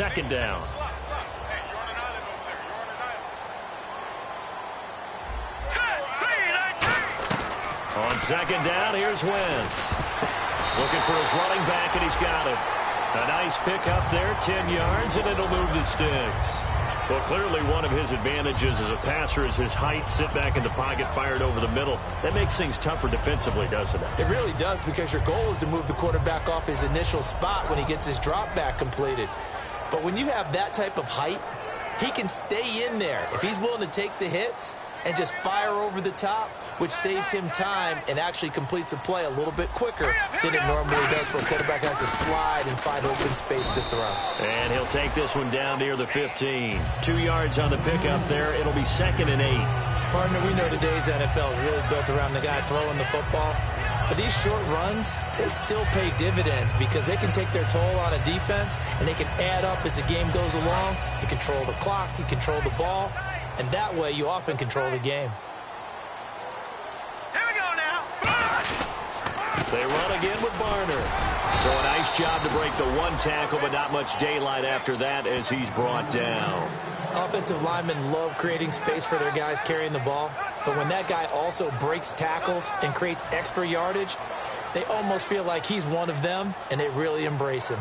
second down. On second down, here's Wentz. Looking for his running back, and he's got it. A nice pickup there, 10 yards, and it'll move the sticks. Well, clearly one of his advantages as a passer is his height, sit back in the pocket, fired over the middle. That makes things tougher defensively, doesn't it? It really does, because your goal is to move the quarterback off his initial spot when he gets his drop back completed. But when you have that type of height, he can stay in there. If he's willing to take the hits and just fire over the top, which saves him time and actually completes a play a little bit quicker than it normally does, where a quarterback has to slide and find open space to throw. And he'll take this one down near the 15. 2 yards on the pickup there. It'll be 2nd and 8. Partner, we know today's NFL is really built around the guy throwing the football. But these short runs, they still pay dividends because they can take their toll on a defense, and they can add up as the game goes along. You control the clock, you control the ball, and that way you often control the game. They run again with Barner. So a nice job to break the one tackle, but not much daylight after that as he's brought down. Offensive linemen love creating space for their guys carrying the ball, but when that guy also breaks tackles and creates extra yardage, they almost feel like he's one of them, and they really embrace him.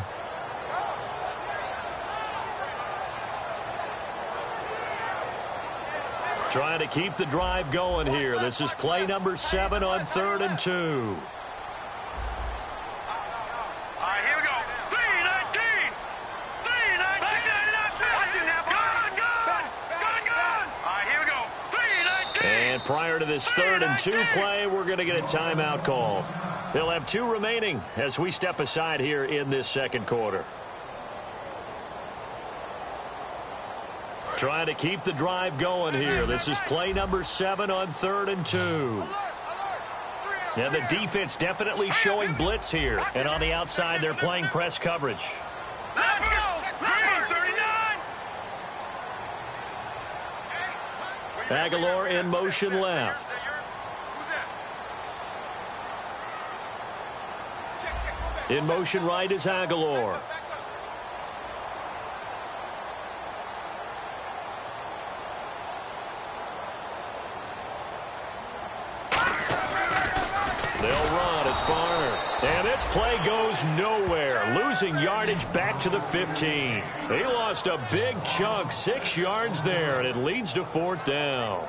Trying to keep the drive going here. This is play number 7 on 3rd and 2. And prior to this 3rd and 2 play, we're going to get a timeout called. They'll have 2 remaining as we step aside here in this second quarter. Trying to keep the drive going here. This is play number 7 on 3rd and 2. And the defense definitely showing blitz here. And on the outside, they're playing press coverage. Let's go! 39! Aguilar in motion left. In motion right is Aguilar. They'll run. It's Barner. And this play goes nowhere. Losing yardage back to the 15. He lost a big chunk, 6 yards there, and it leads to 4th down.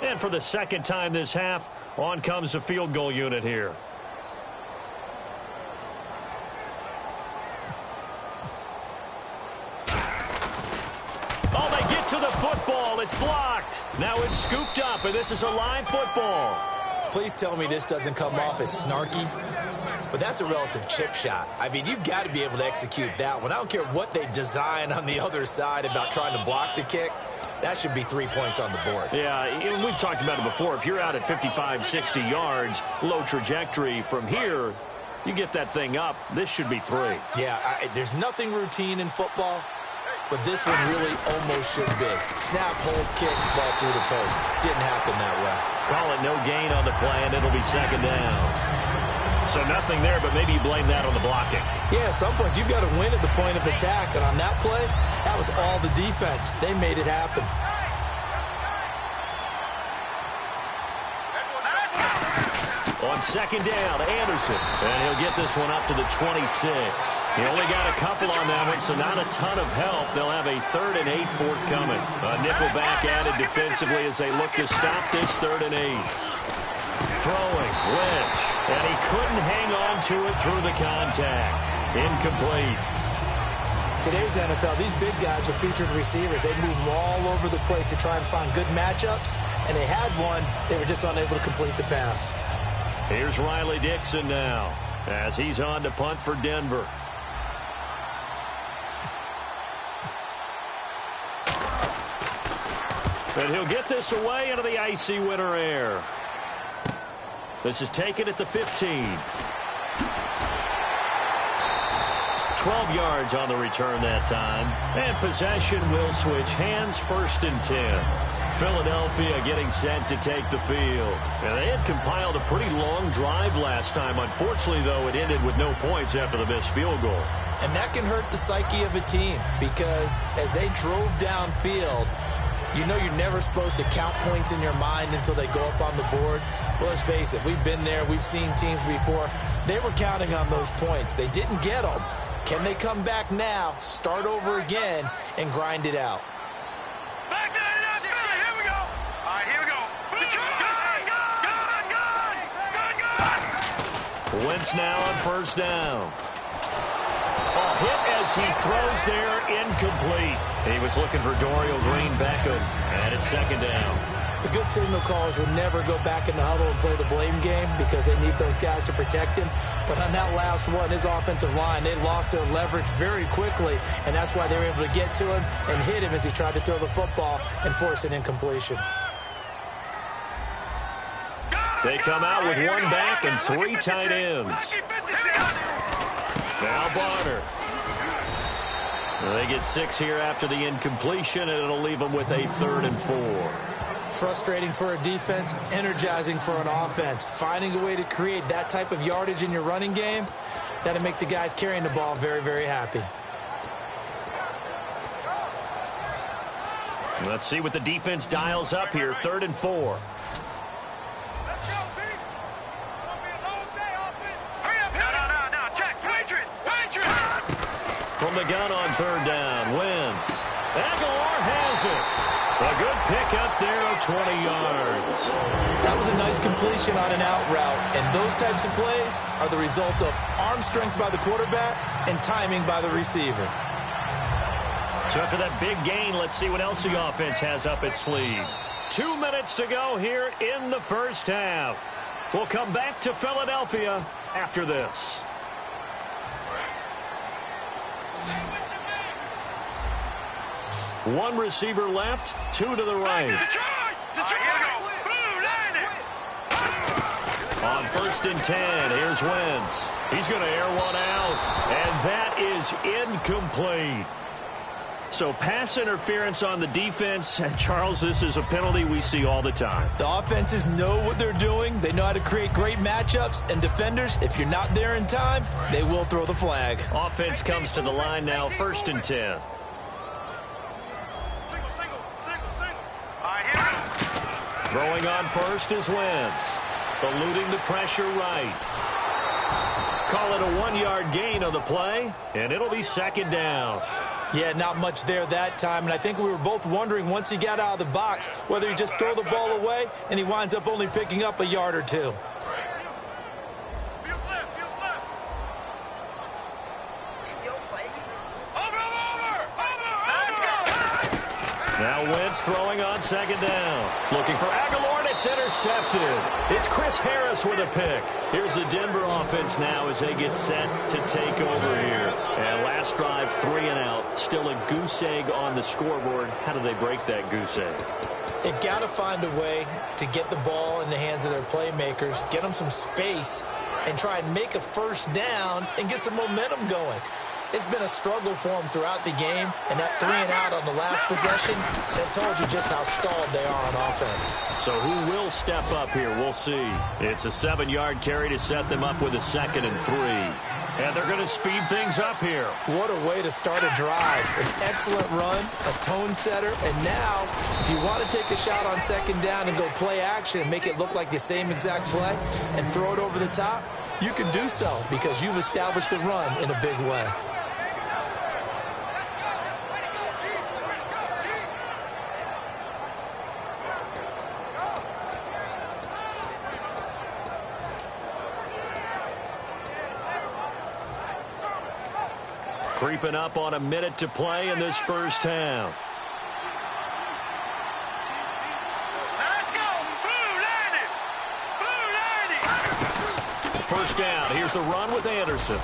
And for the second time this half, on comes the field goal unit here. Oh, they get to the football. It's blocked. Now it's scooped up, and this is a live football. Please tell me this doesn't come off as snarky, but that's a relative chip shot. I mean, you've got to be able to execute that one. I don't care what they design on the other side about trying to block the kick. That should be 3 points on the board. Yeah, we've talked about it before. If you're out at 55, 60 yards, low trajectory from here, you get that thing up, this should be 3. Yeah, there's nothing routine in football, but this one really almost should be. Snap, hold, kick, ball through the post. Didn't happen that way. Call it no gain on the play, and it'll be 2nd down. So nothing there, but maybe you blame that on the blocking. Yeah, at some point you've got to win at the point of attack, and on that play, that was all the defense. They made it happen. On 2nd down, Anderson. And he'll get this one up to the 26. He only got a couple on that one, so not a ton of help. They'll have a 3rd and 8 forthcoming. A nickel back added defensively as they look to stop this 3rd and 8. Throwing, Lynch, and he couldn't hang on to it through the contact. Incomplete. Today's NFL, these big guys are featured receivers. They move all over the place to try and find good matchups, and they had one. They were just unable to complete the pass. Here's Riley Dixon now as he's on to punt for Denver. And he'll get this away into the icy winter air. This is taken at the 15. 12 yards on the return that time. And possession will switch hands, 1st and 10. Philadelphia getting set to take the field. And they had compiled a pretty long drive last time. Unfortunately, though, it ended with no points after the missed field goal. And that can hurt the psyche of a team because as they drove downfield, you know you're never supposed to count points in your mind until they go up on the board. Well, let's face it, we've been there. We've seen teams before. They were counting on those points. They didn't get them. Can they come back now, start over again, and grind it out? Back there, that's good. Here we go. All right, here we go. Good. Wentz now on first down. A hit as he throws there, incomplete. He was looking for Dorial Green Beckham, and it's second down. The good signal callers would never go back in the huddle and play the blame game because they need those guys to protect him. But on that last one, his offensive line, they lost their leverage very quickly, and that's why they were able to get to him and hit him as he tried to throw the football and force an incompletion. They come out with one back and three tight ends. Now Bonner. They get 6 here after the incompletion, and it'll leave them with a 3rd and 4. Frustrating for a defense, energizing for an offense. Finding a way to create that type of yardage in your running game, that'll make the guys carrying the ball very, very happy. Let's see what the defense dials up here. 3rd and 4. From the gun on 3rd down, Wentz. Aguilar has it. A good pickup there of 20 yards. That was a nice completion on an out route, and those types of plays are the result of arm strength by the quarterback and timing by the receiver. So after that big gain, let's see what else the offense has up its sleeve. 2 minutes to go here in the first half. We'll come back to Philadelphia after this. One receiver left, 2 to the right. On 1st and 10, here's Wentz. He's going to air one out, and that is incomplete. So pass interference on the defense. Charles, this is a penalty we see all the time. The offenses know what they're doing. They know how to create great matchups. And defenders, if you're not there in time, they will throw the flag. Offense comes to the line now, 1st and 10. Throwing on first is Wentz. Eluding the pressure right. Call it a 1-yard gain on the play, and it'll be 2nd down. Yeah, not much there that time, and I think we were both wondering once he got out of the box whether he just throw the ball away and he winds up only picking up a yard or 2. Now Wentz throwing on 2nd down. Looking for Aguilar, and it's intercepted. It's Chris Harris with a pick. Here's the Denver offense now as they get set to take over here. And last drive, 3 and out. Still a goose egg on the scoreboard. How do they break that goose egg? They've got to find a way to get the ball in the hands of their playmakers, get them some space, and try and make a 1st down and get some momentum going. It's been a struggle for them throughout the game, and that 3 and out on the last possession, that told you just how stalled they are on offense. So who will step up here? We'll see. It's a 7-yard carry to set them up with a 2nd and 3. And they're going to speed things up here. What a way to start a drive. An excellent run, a tone setter, and now, if you want to take a shot on 2nd down and go play action and make it look like the same exact play and throw it over the top, you can do so because you've established the run in a big way. Creeping up on a minute to play in this first half. Let's go. Blue 90. 1st down. Here's the run with Anderson.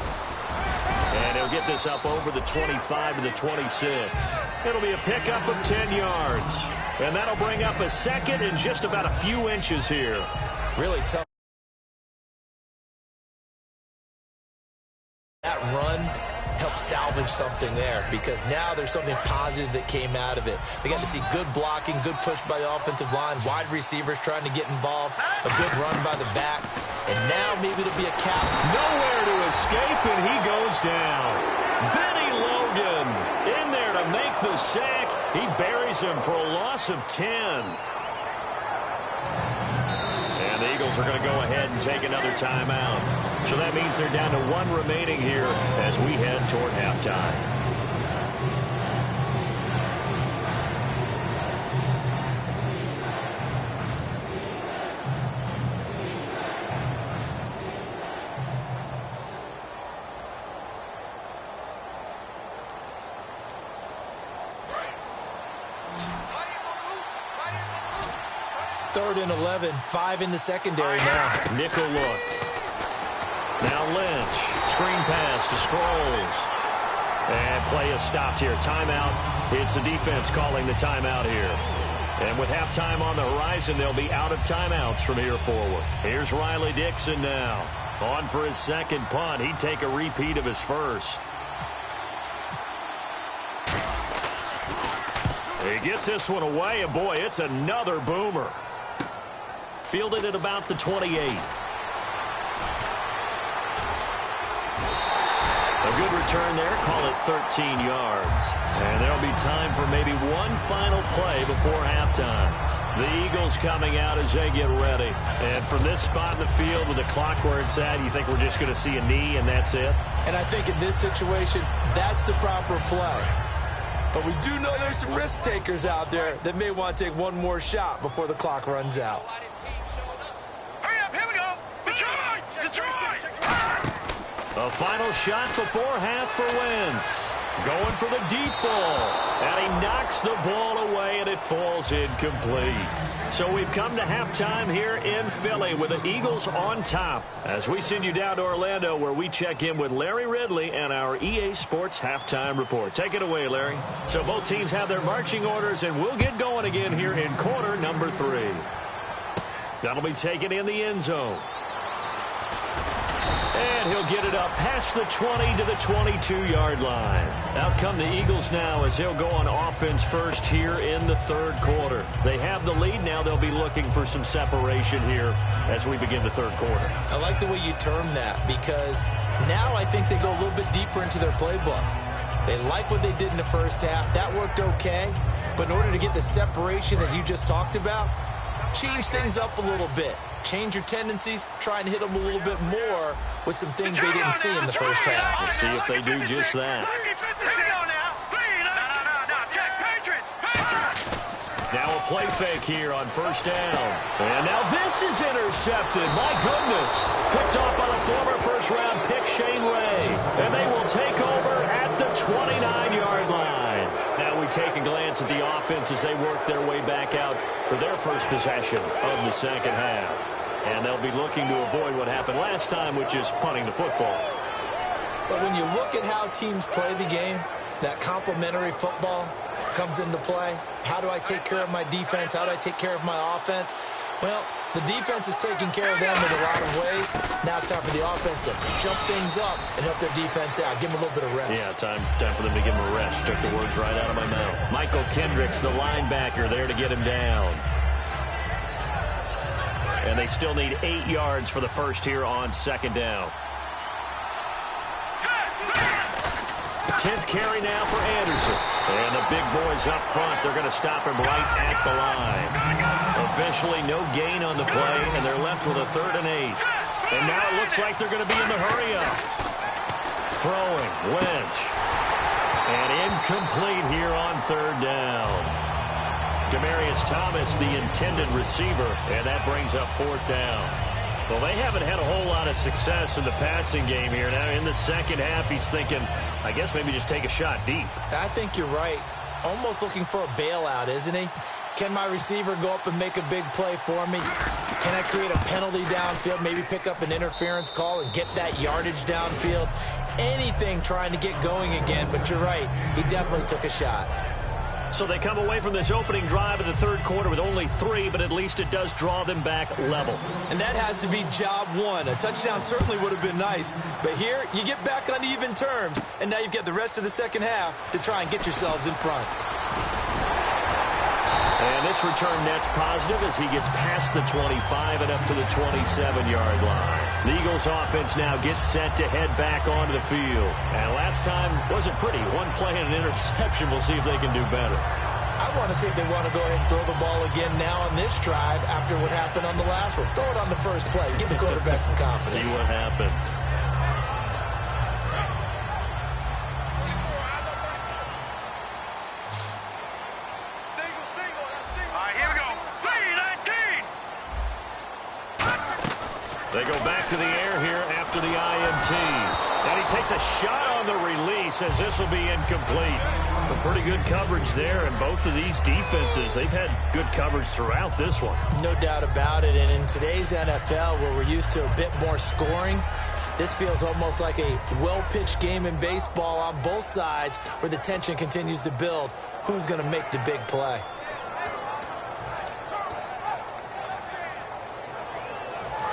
And he'll get this up over the 25 to the 26. It'll be a pickup of 10 yards. And that'll bring up a 2nd and just about a few inches here. Really tough. That run help salvage something there, because now there's something positive that came out of it. They got to see good blocking, good push by the offensive line, wide receivers trying to get involved, a good run by the back, and now maybe it'll be a cap. Nowhere to escape, and he goes down. Benny Logan in there to make the sack. He buries him for a loss of 10. And the Eagles are going to go ahead and take another timeout. So that means they're down to 1 remaining here as we head toward halftime. Third and 11, 5 in the secondary now. Nickel look. Now Lynch. Screen pass to Sproles. And play is stopped here. Timeout. It's the defense calling the timeout here. And with halftime on the horizon, they'll be out of timeouts from here forward. Here's Riley Dixon now. On for his second punt. He'd take a repeat of his first. He gets this one away, and boy, it's another boomer. Fielded at about the 28. A good return there. Call it 13 yards. And there'll be time for maybe one final play before halftime. The Eagles coming out as they get ready. And from this spot in the field with the clock where it's at, you think we're just going to see a knee and that's it? And I think in this situation, that's the proper play. But we do know there's some risk takers out there that may want to take one more shot before the clock runs out. A final shot before half for Wentz. Going for the deep ball. And he knocks the ball away, and it falls incomplete. So we've come to halftime here in Philly with the Eagles on top. As we send you down to Orlando, where we check in with Larry Ridley and our EA Sports Halftime Report. Take it away, Larry. So both teams have their marching orders, and we'll get going again here in quarter number 3. That'll be taken in the end zone. And he'll get it up past the 20 to the 22-yard line. Out come the Eagles now as they'll go on offense first here in the third quarter. They have the lead now. They'll be looking for some separation here as we begin the third quarter. I like the way you term that, because now I think they go a little bit deeper into their playbook. They like what they did in the first half. That worked okay. But in order to get the separation that you just talked about, change things up a little bit. Change your tendencies, try and hit them a little bit more with some things they didn't see in the first half. We'll see if they do just that. Now a play fake here on first down. And now this is intercepted. My goodness. Picked off by the former first-round pick, Shane Ray. And they will take over at the 29-yard line. Now we take a glance at the offense as they work their way back out for their first possession of the second half. And they'll be looking to avoid what happened last time, which is punting the football. But when you look at how teams play the game, that complementary football comes into play. How do I take care of my defense? How do I take care of my offense? Well, the defense is taking care of them in a lot of ways. Now it's time for the offense to jump things up and help their defense out. Give them a little bit of rest. Yeah, time for them to give them a rest. Took the words right out of my mouth. Michael Kendricks, the linebacker, there to get him down. And they still need 8 yards for the first here on second down. 10th carry now for Anderson. And the big boys up front, they're going to stop him right at the line. Officially no gain on the play, and they're left with a 3rd and 8. And now it looks like they're going to be in the hurry-up. Throwing, Lynch. And incomplete here on 3rd down. Demaryius Thomas, the intended receiver, and that brings up 4th down. Well, they haven't had a whole lot of success in the passing game here. Now, in the second half, he's thinking, I guess maybe just take a shot deep. I think you're right. Almost looking for a bailout, isn't he? Can my receiver go up and make a big play for me? Can I create a penalty downfield, maybe pick up an interference call and get that yardage downfield? Anything trying to get going again, but you're right. He definitely took a shot. So they come away from this opening drive in the third quarter with only 3, but at least it does draw them back level. And that has to be job one. A touchdown certainly would have been nice, but here you get back on even terms, and now you've got the rest of the second half to try and get yourselves in front. And this return net's positive as he gets past the 25 and up to the 27-yard line. The Eagles offense now gets set to head back onto the field. And last time wasn't pretty. One play and an interception. We'll see if they can do better. I want to see if they want to go ahead and throw the ball again now on this drive after what happened on the last one. Throw it on the first play. Give the quarterback some confidence. See what happens. They go back to the air here after the INT. And he takes a shot on the release as this will be incomplete. But pretty good coverage there, and both of these defenses, they've had good coverage throughout this one. No doubt about it, and in today's NFL, where we're used to a bit more scoring, this feels almost like a well-pitched game in baseball on both sides where the tension continues to build. Who's going to make the big play?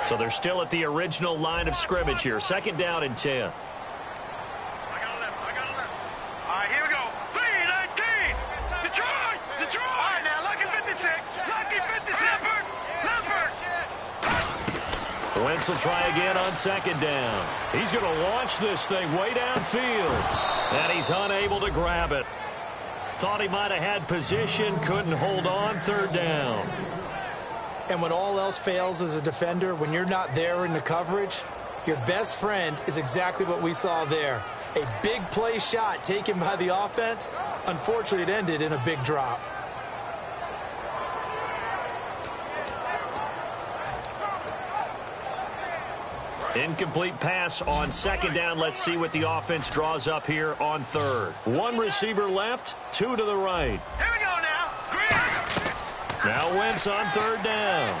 So they're still at the original line of scrimmage here. Second down and 10. I got a left. All right, here we go. 3-19. Detroit. All right, now, lucky 56. Lucky 56. Leopard. Wentz will try again on second down. He's going to launch this thing way downfield. And he's unable to grab it. Thought he might have had position, couldn't hold on. Third down. And when all else fails as a defender, when you're not there in the coverage, your best friend is exactly what we saw there. A big play shot taken by the offense. Unfortunately, it ended in a big drop. Incomplete pass on second down. Let's see what the offense draws up here on third. One receiver left, 2 to the right. Here we go now. Now Wentz on third down.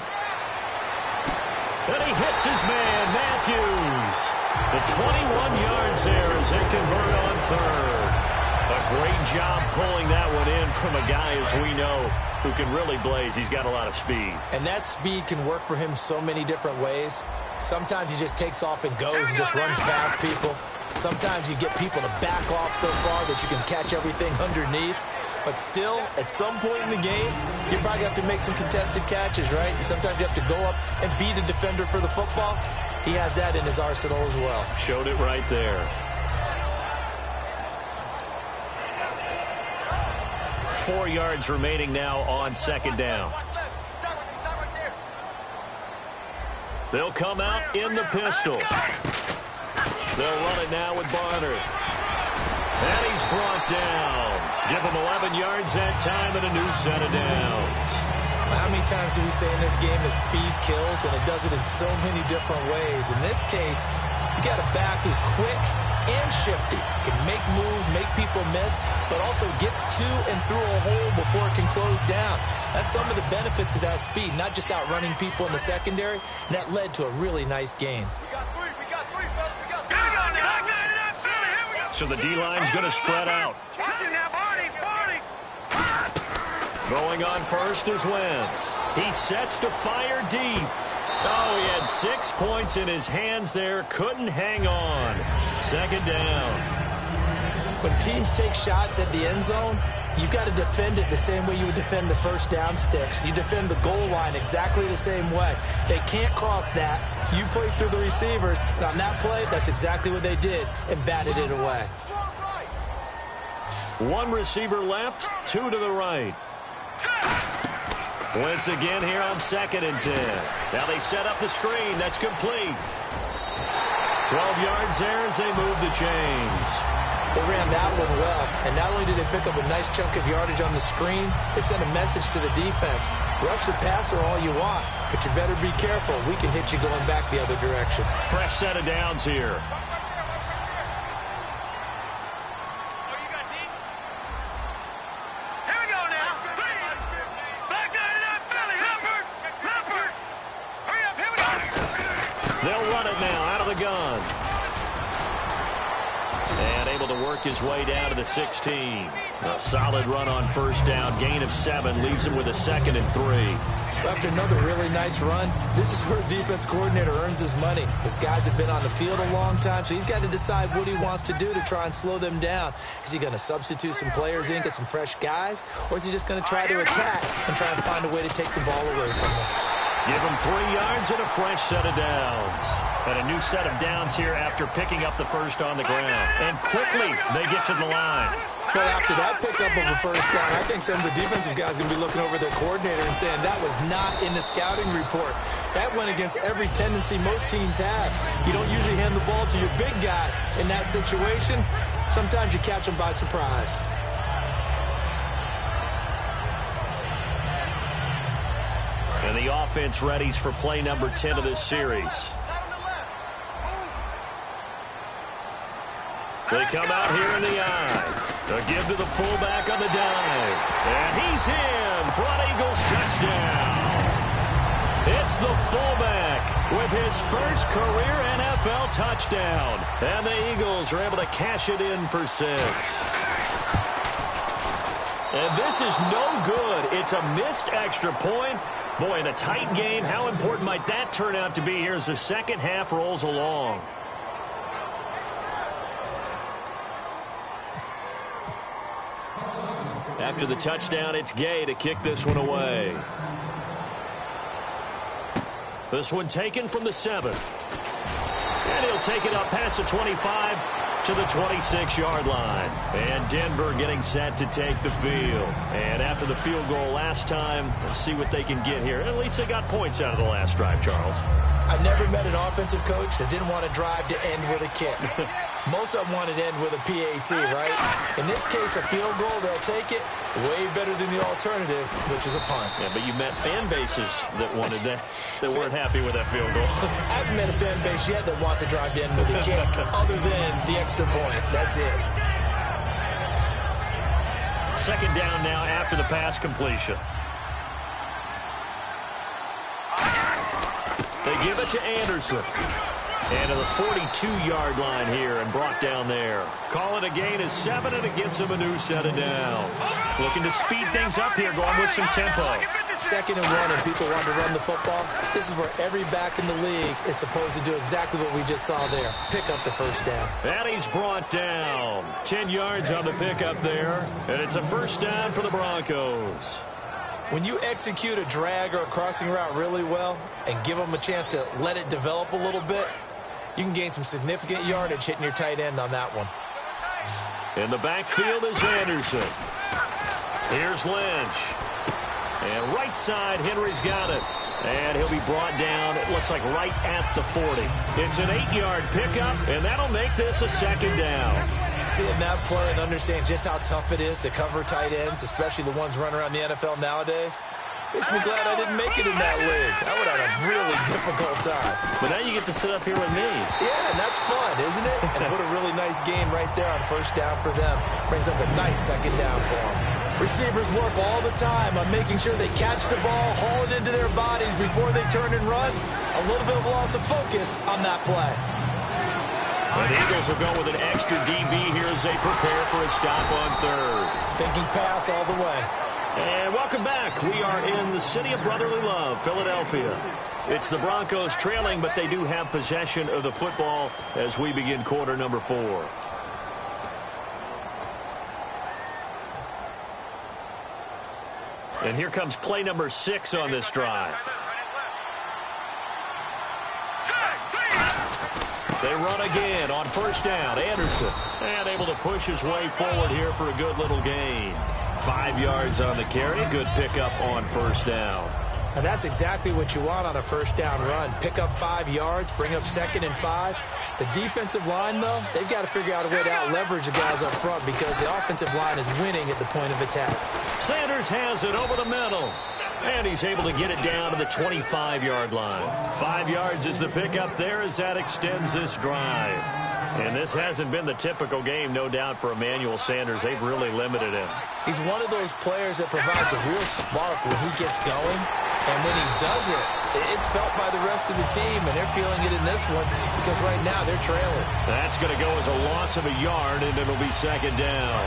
And he hits his man, Matthews. The 21 yards there as they convert on third. A great job pulling that one in from a guy, as we know, who can really blaze. He's got a lot of speed. And that speed can work for him so many different ways. Sometimes he just takes off and goes and just runs past people. Sometimes you get people to back off so far that you can catch everything underneath. But still, at some point in the game, you probably have to make some contested catches, right? Sometimes you have to go up and beat a defender for the football. He has that in his arsenal as well. Showed it right there. 4 yards remaining now on second down. They'll come out in the pistol. They'll run it now with Barnard. And he's brought down. Give him 11 yards that time and a new set of downs. How many times do we say in this game that speed kills, and it does it in so many different ways? In this case, you got a back who's quick and shifty, can make moves, make people miss, but also gets to and through a hole before it can close down. That's some of the benefits of that speed, not just outrunning people in the secondary, and that led to a really nice game. We got three, fellas. We got three. So the D-line's going to spread out. Going on first is Wentz. He sets to fire deep. Oh, he had 6 points in his hands there. Couldn't hang on. Second down. When teams take shots at the end zone, you've got to defend it the same way you would defend the first down sticks. You defend the goal line exactly the same way. They can't cross that. You play through the receivers. And on that play, that's exactly what they did and batted it away. One receiver left, 2 to the right. Wentz again here on second and 10. Now they set up the screen. That's complete. 12 yards there as they move the chains. They ran that one well, and not only did they pick up a nice chunk of yardage on the screen, they sent a message to the defense. Rush the passer all you want, but you better be careful. We can hit you going back the other direction. Fresh set of downs here. work his way down to the 16. A solid run on first down. Gain of 7 leaves him with a 2nd and 3. After another really nice run, this is where a defense coordinator earns his money. His guys have been on the field a long time, so he's got to decide what he wants to do to try and slow them down. Is he going to substitute some players in, get some fresh guys, or is he just going to try to attack and try and find a way to take the ball away from them? Give him 3 yards and a fresh set of downs. And a new set of downs here after picking up the first on the ground. And quickly, they get to the line. Well, after that pickup of a first down, I think some of the defensive guys are going to be looking over their coordinator and saying that was not in the scouting report. That went against every tendency most teams have. You don't usually hand the ball to your big guy in that situation. Sometimes you catch them by surprise. And the offense readies for play number 10 of this series. They come out here in the eye. A give to the fullback on the dive. And he's in for an Eagles touchdown. It's the fullback with his first career NFL touchdown. And the Eagles are able to cash it in for 6. And this is no good. It's a missed extra point. Boy, in a tight game, how important might that turn out to be here as the second half rolls along? After the touchdown, it's Gay to kick this one away. This one taken from the 7. And he'll take it up past the 25 to the 26-yard line. And Denver getting set to take the field. And after the field goal last time, we'll see what they can get here. At least they got points out of the last drive, Charles. I've never met an offensive coach that didn't want to drive to end with a kick. Most of them wanted to end with a PAT, right? In this case, a field goal, they'll take it. Way better than the alternative, which is a punt. Yeah, but you met fan bases that wanted that, that weren't happy with that field goal. I haven't met a fan base yet that wants to drive to end with a kick other than the extra point. That's it. Second down now after the pass completion. They give it to Anderson. And to the 42-yard line here and brought down there. Call it a gain of 7, and it gets him a new set of downs. Looking to speed things up here, going with some tempo. 2nd and 1, and people want to run the football. This is where every back in the league is supposed to do exactly what we just saw there. Pick up the first down. And he's brought down. 10 yards on the pickup there. And it's a first down for the Broncos. When you execute a drag or a crossing route really well and give them a chance to let it develop a little bit, you can gain some significant yardage hitting your tight end on that one. In the backfield is Anderson. Here's Lynch. And right side, Henry's got it. And he'll be brought down, it looks like right at the 40. It's an 8-yard pickup, and that'll make this a second down. Seeing that play and understand just how tough it is to cover tight ends, especially the ones running around the NFL nowadays, makes me glad I didn't make it in that league. I would have had a really difficult time. But now you get to sit up here with me. Yeah, and that's fun, isn't it? And what a really nice game right there on first down for them. Brings up a nice second down for them. Receivers work all the time on making sure they catch the ball, haul it into their bodies before they turn and run. A little bit of loss of focus on that play. And the Eagles will go with an extra DB here as they prepare for a stop on 3rd. Thinking pass all the way. And welcome back. We are in the city of brotherly love, Philadelphia. It's the Broncos trailing, but they do have possession of the football as we begin quarter number 4. And here comes play number 6 on this drive. They run again on first down. Anderson, and able to push his way forward here for a good little gain. 5 yards on the carry. Good pickup on first down. And that's exactly what you want on a first down run. Pick up 5 yards, bring up 2nd and 5. The defensive line, though, they've got to figure out a way to out-leverage the guys up front because the offensive line is winning at the point of attack. Sanders has it over the middle. And he's able to get it down to the 25-yard line. 5 yards is the pickup there as that extends this drive. And this hasn't been the typical game, no doubt, for Emmanuel Sanders. They've really limited him. He's one of those players that provides a real spark when he gets going. And when he does it, it's felt by the rest of the team, and they're feeling it in this one because right now they're trailing. That's going to go as a loss of a yard, and it'll be second down.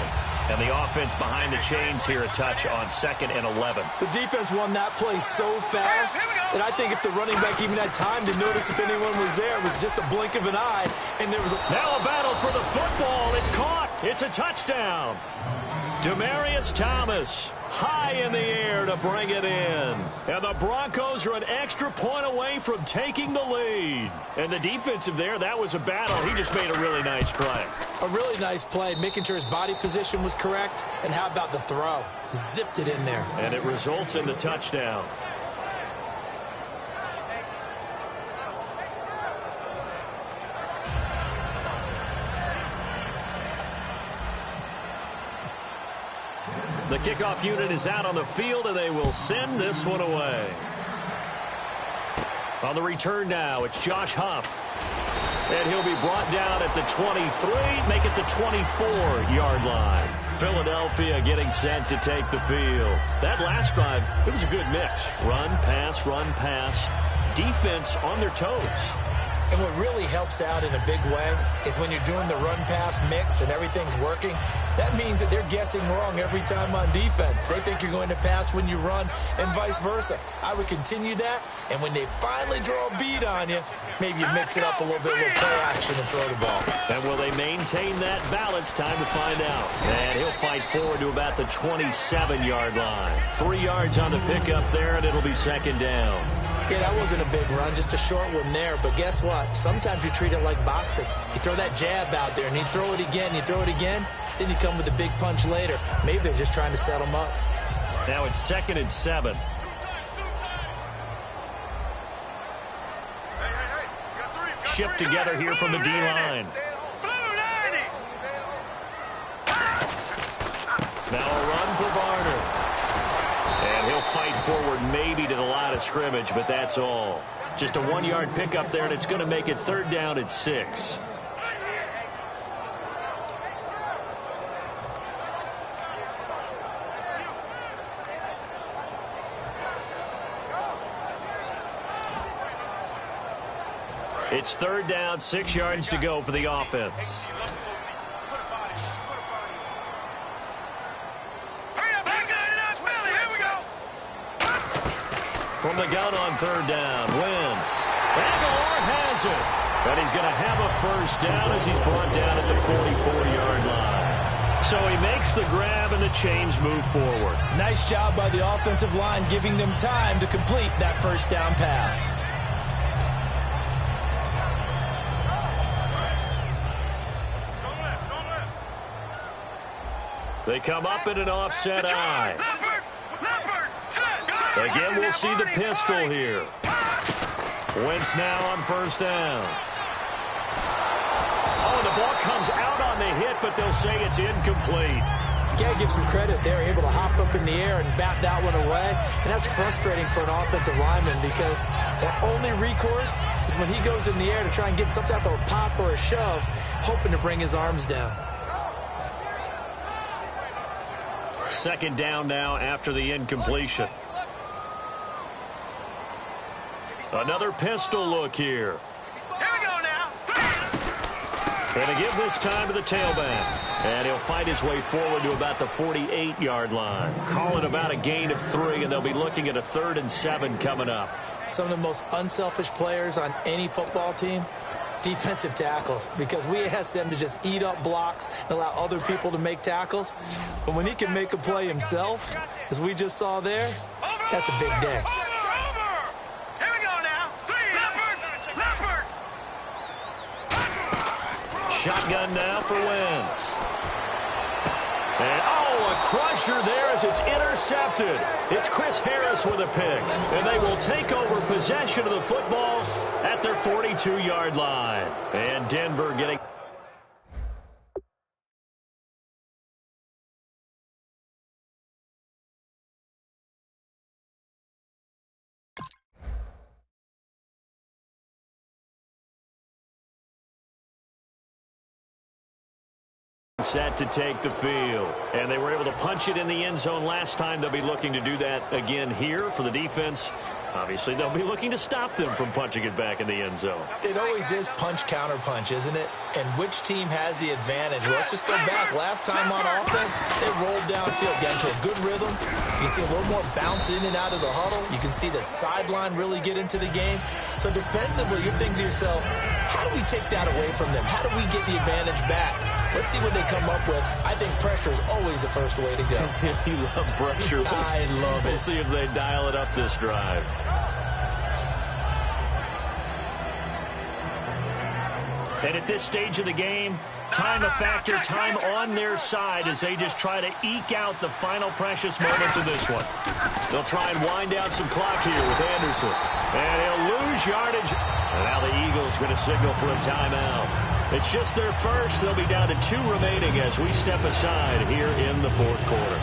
And the offense behind the chains here, a touch on 2nd and 11. The defense won that play so fast that I think if the running back even had time to notice if anyone was there, it was just a blink of an eye, and there was a... Now a battle for the football. It's caught. It's a touchdown. Demaryius Thomas high in the air to bring it in. And the Broncos are an extra point away from taking the lead. And the defensive there, that was a battle. He just made a really nice play. A really nice play, making sure his body position was correct. And how about the throw? Zipped it in there. And it results in the touchdown. The kickoff unit is out on the field, and they will send this one away. On the return now, it's Josh Huff. And he'll be brought down at the 23, make it the 24-yard line. Philadelphia getting set to take the field. That last drive, it was a good mix. Run, pass, defense on their toes. And what really helps out in a big way is when you're doing the run-pass mix and everything's working, that means that they're guessing wrong every time on defense. They think you're going to pass when you run and vice versa. I would continue that, and when they finally draw a beat on you, maybe you mix it up a little bit, a little play action and throw the ball. And will they maintain that balance? Time to find out. And he'll fight forward to about the 27-yard line. 3 yards on the pickup there, and it'll be second down. Yeah, that wasn't a big run, just a short one there. But guess what? Sometimes you treat it like boxing. You throw that jab out there, and you throw it again, then you come with a big punch later. Maybe they're just trying to set them up. Now it's 2nd and 7. Shift together here from the D-line. Now a run for Barner. And he'll fight forward maybe to the line of scrimmage, but that's all. Just a 1-yard pickup there, and it's going to make it 3rd down at 6. It's 3rd down, 6 yards to go for the offense. From the gun on 3rd down, Wentz. Aguilar has it. But he's going to have a 1st down as he's brought down at the 44-yard line. So he makes the grab and the chains move forward. Nice job by the offensive line giving them time to complete that 1st down pass. They come up in an offset eye. Again, we'll see the pistol here. Wentz now on 1st down. Oh, the ball comes out on the hit, but they'll say it's incomplete. You got to give some credit. They're able to hop up in the air and bat that one away. And that's frustrating for an offensive lineman because their only recourse is when he goes in the air to try and get some type of a pop or a shove, hoping to bring his arms down. 2nd down now after the incompletion. Another pistol look here. Here we go now. And to give this time to the tailback. And he'll fight his way forward to about the 48-yard line. Call it about a gain of 3, and they'll be looking at a 3rd and 7 coming up. Some of the most unselfish players on any football team, defensive tackles, because we ask them to just eat up blocks and allow other people to make tackles. But when he can make a play himself, as we just saw there, that's a big day. Shotgun now for Wentz. And, oh, a crusher there as it's intercepted. It's Chris Harris with a pick. And they will take over possession of the football at their 42-yard line. And Denver getting... Set to take the field. And they were able to punch it in the end zone last time. They'll be looking to do that again here for the defense. Obviously, they'll be looking to stop them from punching it back in the end zone. It always is punch-counter-punch, isn't it? And which team has the advantage? Well, let's just go back. Last time on offense, they rolled downfield, got into a good rhythm. You can see a little more bounce in and out of the huddle. You can see the sideline really get into the game. So defensively, you're thinking to yourself, how do we take that away from them? How do we get the advantage back? Let's see what they come up with. I think pressure is always the first way to go. You love pressure. I love it. We'll see if they dial it up this drive. And at this stage of the game, time a factor, time on their side as they just try to eke out the final precious moments of this one. They'll try and wind down some clock here with Anderson. And he'll lose yardage. And now the Eagles going to signal for a timeout. It's just their first. They'll be down to 2 remaining as we step aside here in the fourth quarter.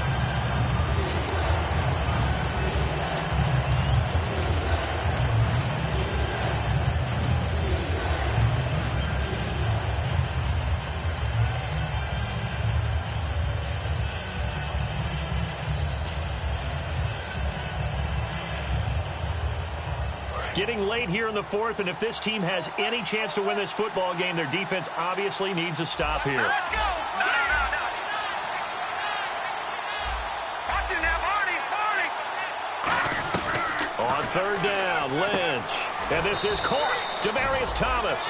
Getting late here in the fourth, and if this team has any chance to win this football game, their defense obviously needs a stop here. Let's go. No. Watch it now, Barney. On third down, Lynch. And this is caught. Demaryius Thomas.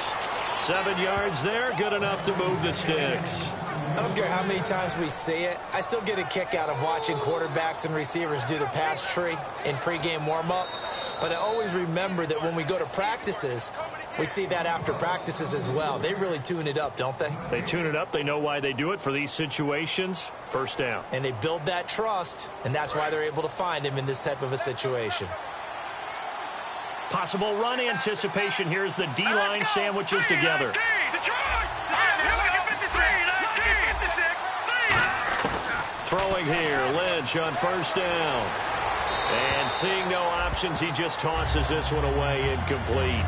7 yards there, good enough to move the sticks. I don't care how many times we see it. I still get a kick out of watching quarterbacks and receivers do the pass tree in pregame warm-up. But I always remember that when we go to practices, we see that after practices as well. They really tune it up, don't they? They tune it up. They know why they do it for these situations. First down. And they build that trust, and that's why they're able to find him in this type of a situation. Possible run anticipation here as the D-line sandwiches together. Throwing here, Lynch on first down. And seeing no options, he just tosses this one away, incomplete.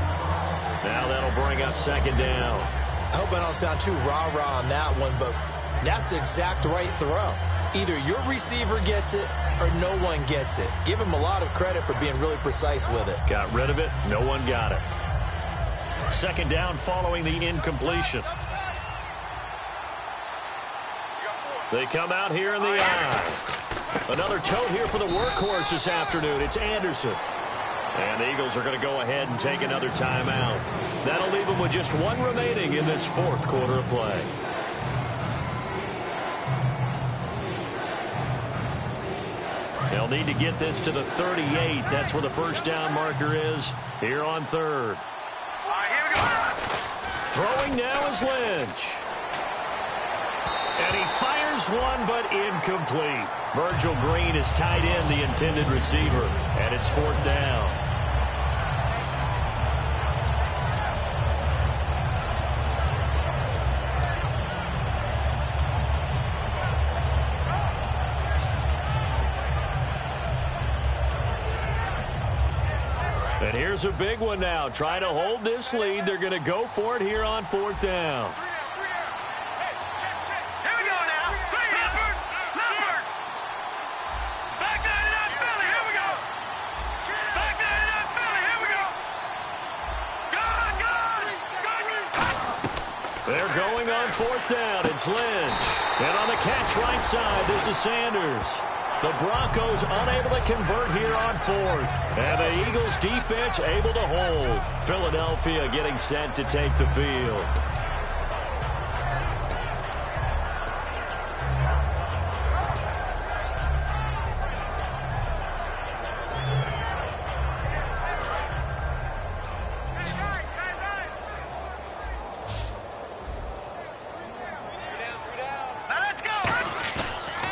Now that'll bring up second down. I hope I don't sound too rah-rah on that one, but that's the exact right throw. Either your receiver gets it or no one gets it. Give him a lot of credit for being really precise with it. Got rid of it. No one got it. Second down following the incompletion. They come out here in the eye. Another tote here for the workhorse this afternoon. It's Anderson. And the Eagles are going to go ahead and take another timeout. That'll leave them with just 1 remaining in this fourth quarter of play. They'll need to get this to the 38. That's where the first down marker is here on third. Here we go. Throwing now is Lynch. And he fires one, but incomplete. Virgil Green is tied in, the intended receiver, and it's fourth down. And here's a big one now. Trying to hold this lead. They're going to go for it here on fourth down. They're going on fourth down. It's Lynch. And on the catch right side, this is Sanders. The Broncos unable to convert here on fourth. And the Eagles defense able to hold. Philadelphia getting set to take the field.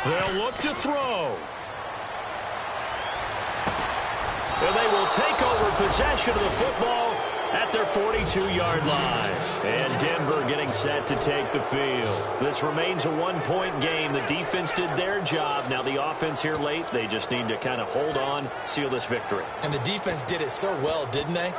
They'll look to throw. And they will take over possession of the football at their 42-yard line. And Denver getting set to take the field. This remains a 1-point game. The defense did their job. Now the offense here late, they just need to kind of hold on, seal this victory. And the defense did it so well, didn't they?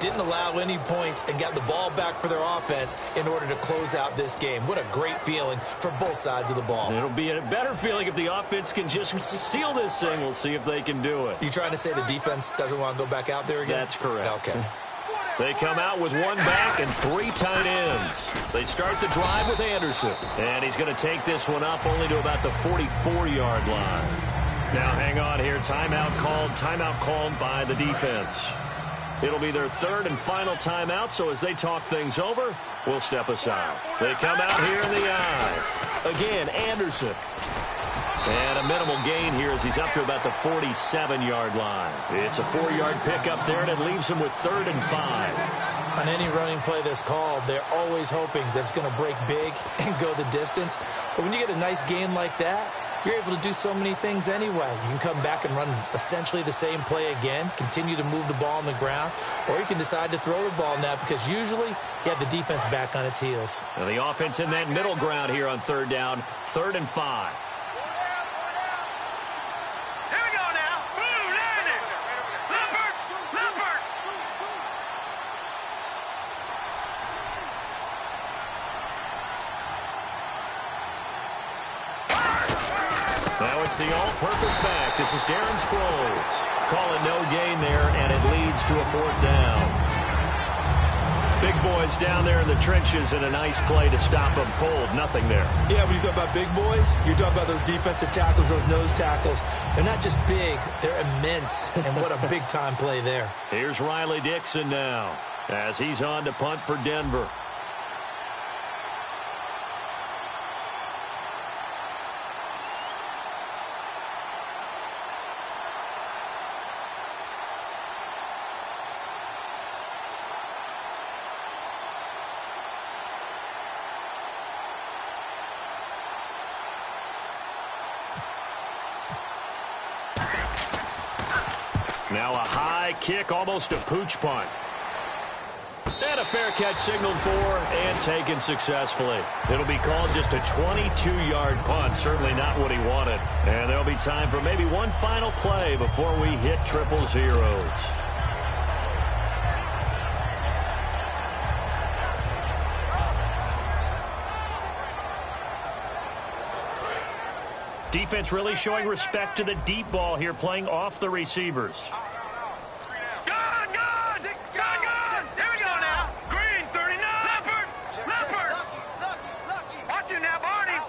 didn't allow any points and got the ball back for their offense in order to close out this game. What a great feeling for both sides of the ball. It'll be a better feeling if the offense can just seal this thing. We'll see if they can do it. You trying to say the defense doesn't want to go back out there again? That's correct. Okay. They come out with one back and 3 tight ends. They start the drive with Anderson. And he's going to take this one up only to about the 44-yard line. Now hang on here. Timeout called by the defense. It'll be their third and final timeout, so as they talk things over, we'll step aside. They come out here in the eye. Again, Anderson. And a minimal gain here as he's up to about the 47-yard line. It's a 4-yard pickup there, and it leaves him with 3rd and 5. On any running play that's called, they're always hoping that it's going to break big and go the distance. But when you get a nice gain like that, you're able to do so many things anyway. You can come back and run essentially the same play again, continue to move the ball on the ground, or you can decide to throw the ball now because usually you have the defense back on its heels. And the offense in that middle ground here on 3rd down, 3rd and 5. Now it's the all-purpose back. This is Darren Sproles. Call it no gain there, and it leads to a 4th down. Big boys down there in the trenches, and a nice play to stop them cold. Nothing there. Yeah, when you talk about big boys, you're talking about those defensive tackles, those nose tackles. They're not just big, they're immense, and what a big-time play there. Here's Riley Dixon now as he's on to punt for Denver. Now a high kick, almost a pooch punt. And a fair catch signaled for and taken successfully. It'll be called just a 22-yard punt, certainly not what he wanted. And there'll be time for maybe one final play before we hit triple zeros. Defense really showing respect to the deep ball here, playing off the receivers. Here we go now. Green, 39. Leopard. Watch it now, Barney.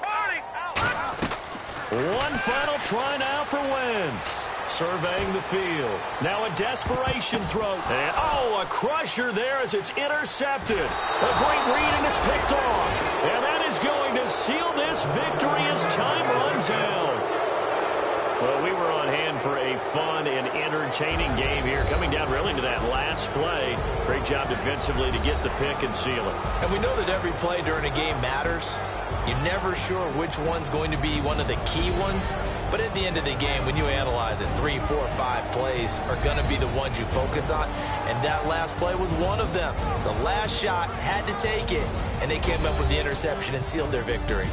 One final try now for Wentz. Surveying the field. Now a desperation throw. And, a crusher there as it's intercepted. A great read, and it's picked off. And that is going to seal this victory as time runs out. Well, we were on hand for a fun and entertaining game here, coming down really to that last play. Great job defensively to get the pick and seal it. And we know that every play during a game matters. You're never sure which one's going to be one of the key ones. But at the end of the game, when you analyze it, 3, 4, 5 plays are going to be the ones you focus on. And that last play was one of them. The last shot had to take it, and they came up with the interception and sealed their victory.